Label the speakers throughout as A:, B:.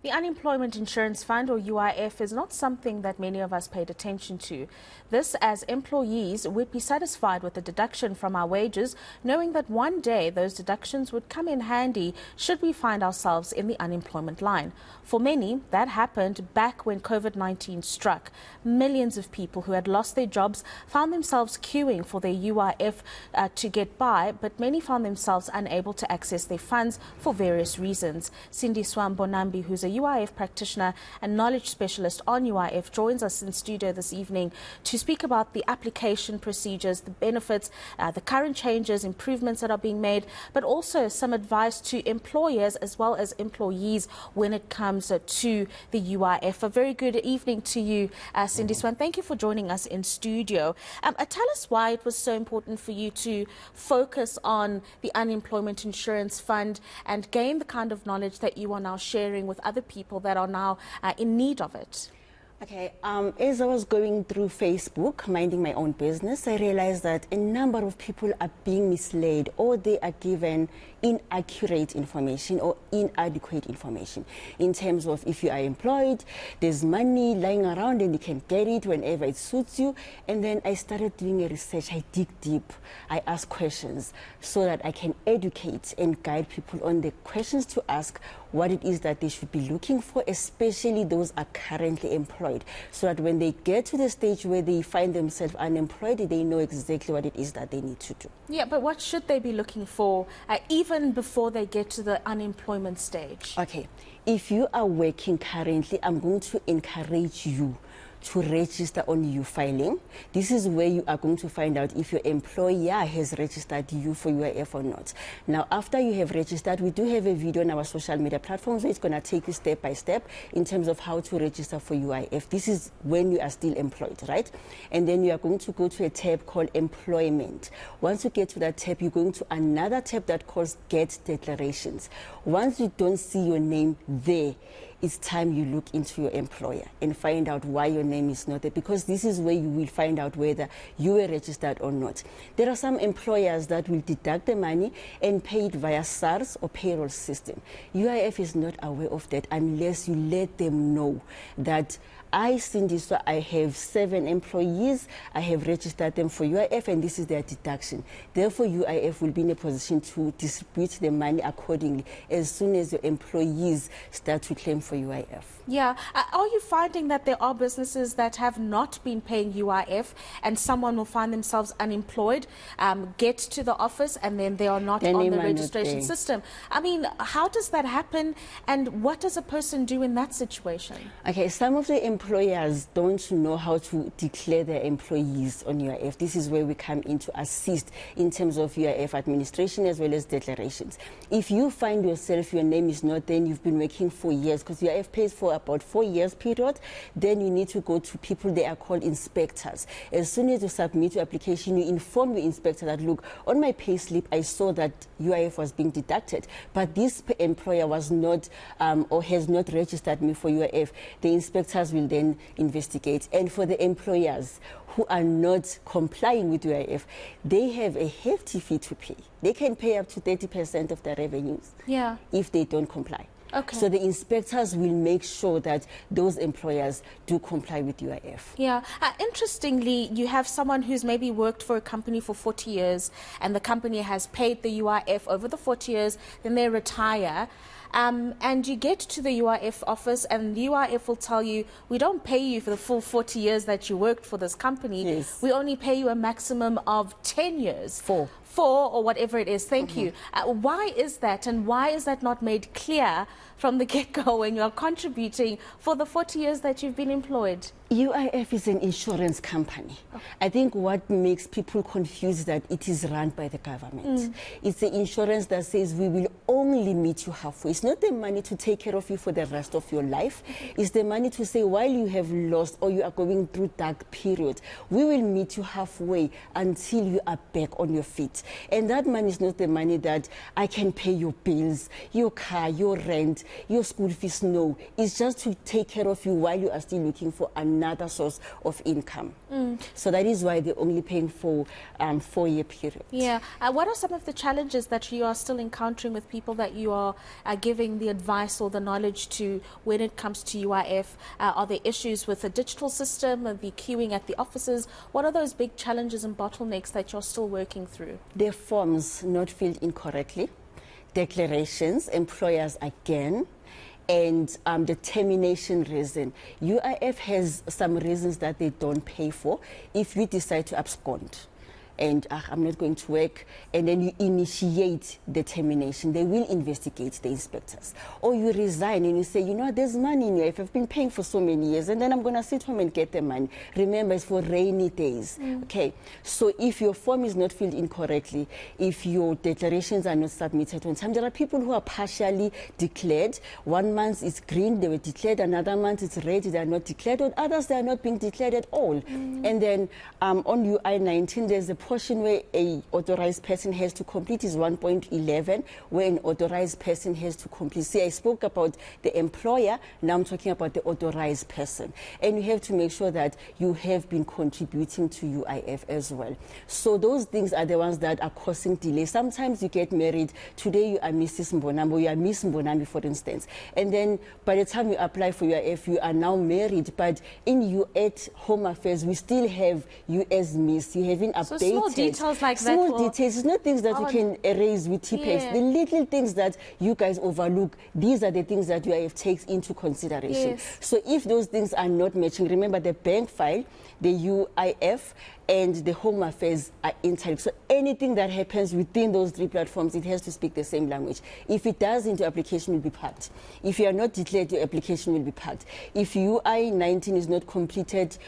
A: The Unemployment Insurance Fund, or UIF, is not something that many of us paid attention to. This, as employees, would be satisfied with the deduction from our wages, knowing that one day those deductions would come in handy should we find ourselves in the unemployment line. For many, that happened back when COVID-19 struck. Millions of people who had lost their jobs found themselves queuing for their UIF to get by, but many found themselves unable to access their funds for various reasons. Cindy Swambonambi, who's a UIF practitioner and knowledge specialist on UIF, joins us in studio this evening to speak about the application procedures, the benefits, the current changes, improvements that are being made, but also some advice to employers as well as employees when it comes to the UIF. A very good evening to you, Cindy Swan. Thank you for joining us in studio. Tell us why it was so important for you to focus on the Unemployment Insurance Fund and gain the kind of knowledge that you are now sharing with other people that are now in need of it.
B: Okay, as I was going through Facebook, minding my own business, I realized that a number of people are being misled, or they are given inaccurate information or inadequate information in terms of if you are employed, there's money lying around and you can get it whenever it suits you. And then I started doing a research. I dig deep. I ask questions so that I can educate and guide people on the questions to ask, what it is that they should be looking for, especially those are currently employed, so that when they get to the stage where they find themselves unemployed, they know exactly what it is that they need to do.
A: Yeah, but what should they be looking for even before they get to the unemployment stage?
B: Okay, if you are working currently, I'm going to encourage you to register on U-Filing. This is where you are going to find out if your employer has registered you for UIF or not. Now, after you have registered, we do have a video on our social media platforms where it's going to take you step by step in terms of how to register for UIF. This is when you are still employed, right? And then you are going to go to a tab called Employment. Once you get to that tab, you're going to another tab that calls Get Declarations. Once you don't see your name there, it's time you look into your employer and find out why your name is not there, because this is where you will find out whether you were registered or not. There are some employers that will deduct the money and pay it via SARS or payroll system. UIF is not aware of that unless you let them know that Cindy, so I have 7 employees, I have registered them for UIF and this is their deduction. Therefore, UIF will be in a position to distribute the money accordingly as soon as your employees start to claim for UIF.
A: Yeah. Are you finding that there are businesses that have not been paying UIF and someone will find themselves unemployed, get to the office and then they are not on the registration system? I mean, how does that happen and what does a person do in that situation?
B: Okay, some of the employers don't know how to declare their employees on UIF. This is where we come in to assist in terms of UIF administration as well as declarations. If you find yourself, your name is not there and you've been working for years, because UIF pays for about 4 years period, then you need to go to people, they are called inspectors. As soon as you submit your application, you inform your inspector that, look, on my pay slip, I saw that UIF was being deducted, but this employer was not or has not registered me for UIF. The inspectors will then investigate. And for the employers who are not complying with UIF, they have a hefty fee to pay. They can pay up to 30% of their revenues if they don't comply.
A: Okay.
B: So the inspectors will make sure that those employers do comply with UIF.
A: Yeah. Interestingly, you have someone who's maybe worked for a company for 40 years and the company has paid the UIF over the 40 years, then they retire. And you get to the UIF office and the UIF will tell you, we don't pay you for the full 40 years that you worked for this company.
B: Yes.
A: We only pay you a maximum of 10 years.
B: 4
A: or whatever it is. Thank you. Why is that, and why is that not made clear from the get-go when you're contributing for the 40 years that you've been employed?
B: UIF is an insurance company. I think what makes people confused is that it is run by the government. It's the insurance that says we will only meet you halfway. It's not the money to take care of you for the rest of your life. It's the money to say while you have lost or you are going through dark period, we will meet you halfway until you are back on your feet. And that money is not the money that I can pay your bills, your car, your rent, your school fees. No, it's just to take care of you while you are still looking for another source of income. So that is why they're only paying for 4-year period.
A: Yeah. What are some of the challenges that you are still encountering with people that you are giving the advice or the knowledge to when it comes to UIF? Are there issues with the digital system and the queuing at the offices? What are those big challenges and bottlenecks that you're still working through?
B: The forms not filled incorrectly, declarations, employers again, and the termination reason. UIF has some reasons that they don't pay for if you decide to abscond and I'm not going to work, and then you initiate the termination. They will investigate, the inspectors. Or you resign and you say, you know, there's money in UIF, I've been paying for so many years, and then I'm going to sit home and get the money. Remember, it's for rainy days. Okay, so if your form is not filled incorrectly, if your declarations are not submitted on time, there are people who are partially declared. 1 month it's green, they were declared, another month it's red, they are not declared, or others they are not being declared at all. And then on UI-19, there's a portion where a authorized person has to complete is 1.11, where an authorized person has to complete. See, I spoke about the employer, now I'm talking about the authorized person. And you have to make sure that you have been contributing to UIF as well. So those things are the ones that are causing delay. Sometimes you get married, today you are Mrs. Mbonambo, you are Miss Mbonambi, for instance. And then by the time you apply for UIF, you are now married, but in you at Home Affairs, we still have you as Miss. You haven't updated.
A: So small details like that.
B: Small details. It's not things that you can erase with T-Paste.
A: Yeah.
B: The little things that you guys overlook, these are the things that UIF takes into consideration.
A: Yes.
B: So if those things are not matching, remember the bank file, the UIF, and the Home Affairs are interlinked. So anything that happens within those three platforms, it has to speak the same language. If it doesn't, your application will be parked. If you are not declared, your application will be parked. If UI-19 is not completed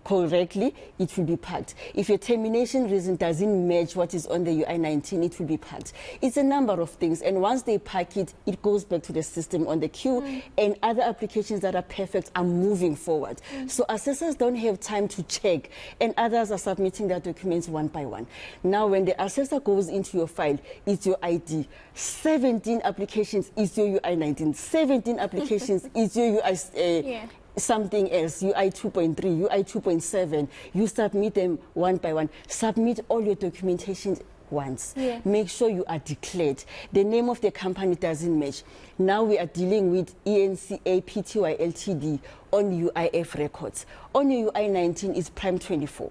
B: correctly, it will be parked. If your termination reason doesn't match what is on the UI-19, it will be parked. It's a number of things, and once they park it, it goes back to the system on the queue, and other applications that are perfect are moving forward. So assessors don't have time to check, and others are submitting their documents one by one. Now, when the assessor goes into your file, it's your ID. 17 applications is your UI-19. 17 applications is your UI something else, UI 2.3, UI 2.7. You submit them one by one. Submit all your documentation once. Make sure you are declared. The name of the company doesn't match. Now we are dealing with eNCA Pty Ltd on UIF records. On your UI-19 is Prime 24.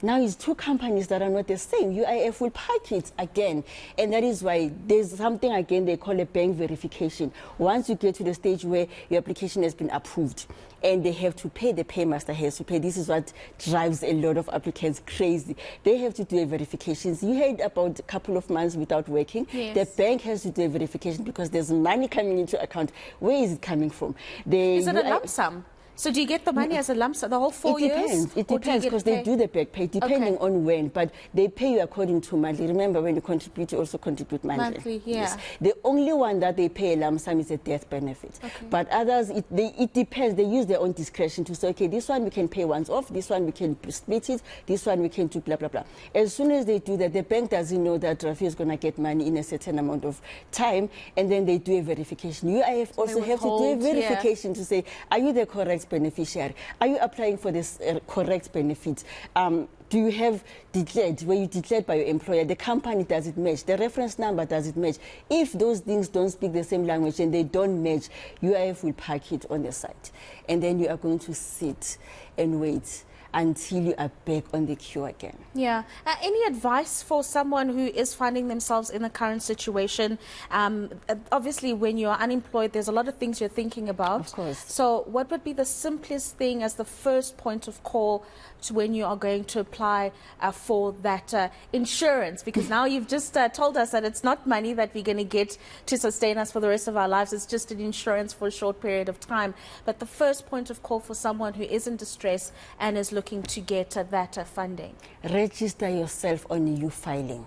B: Now it's two companies that are not the same. UIF will park it again. And that is why there's something, again, they call a bank verification. Once you get to the stage where your application has been approved and they have to pay, the paymaster has to pay. This is what drives a lot of applicants crazy. They have to do a verification. You had about a couple of months without working. The bank has to do a verification because there's money coming into account. Where is it coming from?
A: Is it a lump sum? So do you get the money as a lump sum, the whole 4 years?
B: It depends, because they do the back pay, depending on when, but they pay you according to monthly. Remember, when you contribute, you also contribute monthly. Yes. The only one that they pay a lump sum is a death benefit. But others, it depends. They use their own discretion to say, okay, this one we can pay once off, this one we can split it, this one we can do blah, blah, blah. As soon as they do that, the bank doesn't know that Rafi is going to get money in a certain amount of time, and then they do a verification. UIF also have to do a verification to say, are you the correct beneficiary? Are you applying for this correct benefit? Do you have declared, where you declared by your employer, the company, does it match? The reference number, does it match? If those things don't speak the same language and they don't match, UIF will park it on the site. And then you are going to sit and wait until you are back on the queue again. Any
A: advice for someone who is finding themselves in the current situation? Obviously, when you're unemployed, there's a lot of things you're thinking about.
B: Of course.
A: So what would be the simplest thing as the first point of call to when you are going to apply for that insurance? Because now you've just told us that it's not money that we're going to get to sustain us for the rest of our lives. It's just an insurance for a short period of time. But the first point of call for someone who is in distress and is looking to get that funding.
B: Register yourself on U-Filing.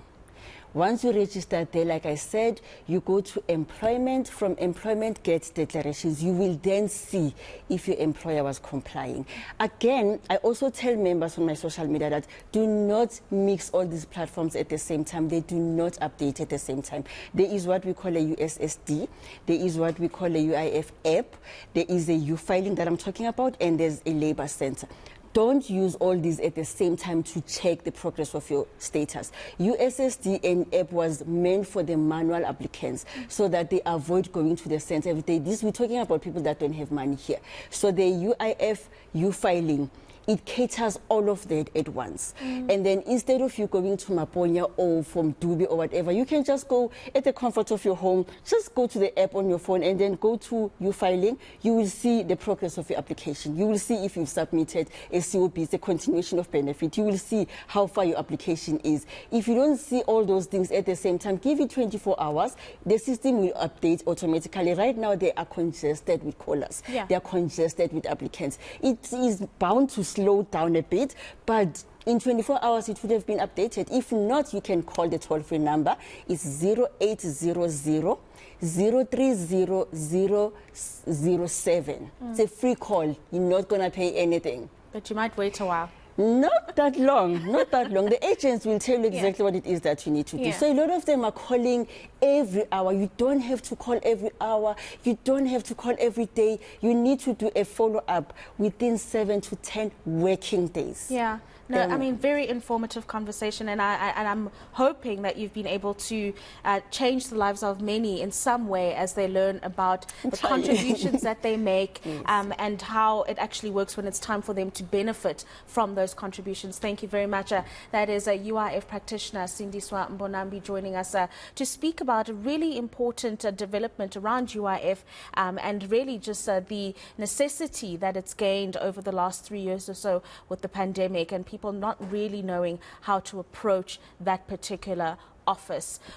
B: Once you register there, like I said, you go to employment. From employment, get declarations. You will then see if your employer was complying. Again, I also tell members on my social media that do not mix all these platforms at the same time. They do not update at the same time. There is what we call a USSD. There is what we call a UIF app. There is a U-Filing that I'm talking about, and there's a labor center. don't use all these at the same time to check the progress of your status. USSD and app was meant for the manual applicants so that they avoid going to the center every day. We're talking about people that don't have money here. So the UIF, U-filing, it caters all of that at once. And then instead of you going to Maponya or from Dubai or whatever, you can just go at the comfort of your home, just go to the app on your phone and then go to your filing. You will see the progress of your application. You will see if you've submitted a COB, it's a continuation of benefit. You will see how far your application is. If you don't see all those things at the same time, give it 24 hours. The system will update automatically. Right now, they are congested with callers.
A: Yeah.
B: They are congested with applicants. It is bound to slow down a bit, but in 24 hours it would have been updated. If not, you can call the toll-free number. It's 0800 030 007. It's a free call. You're not going to pay anything.
A: But you might wait a while.
B: Not that long, not that long. The agents will tell you exactly what it is that you need to do.
A: Yeah.
B: So a lot of them are calling every hour. You don't have to call every hour. You don't have to call every day. You need to do a follow-up within 7 to 10 working days.
A: Yeah. No, I mean, very informative conversation, and I'm hoping that you've been able to change the lives of many in some way as they learn about the contributions that they make, and how it actually works when it's time for them to benefit from those contributions. Thank you very much. That is a UIF practitioner, Sindiswa Mbonambi, joining us to speak about a really important development around UIF, and really just the necessity that it's gained over the last 3 years or so with the pandemic, and people not really knowing how to approach that particular office.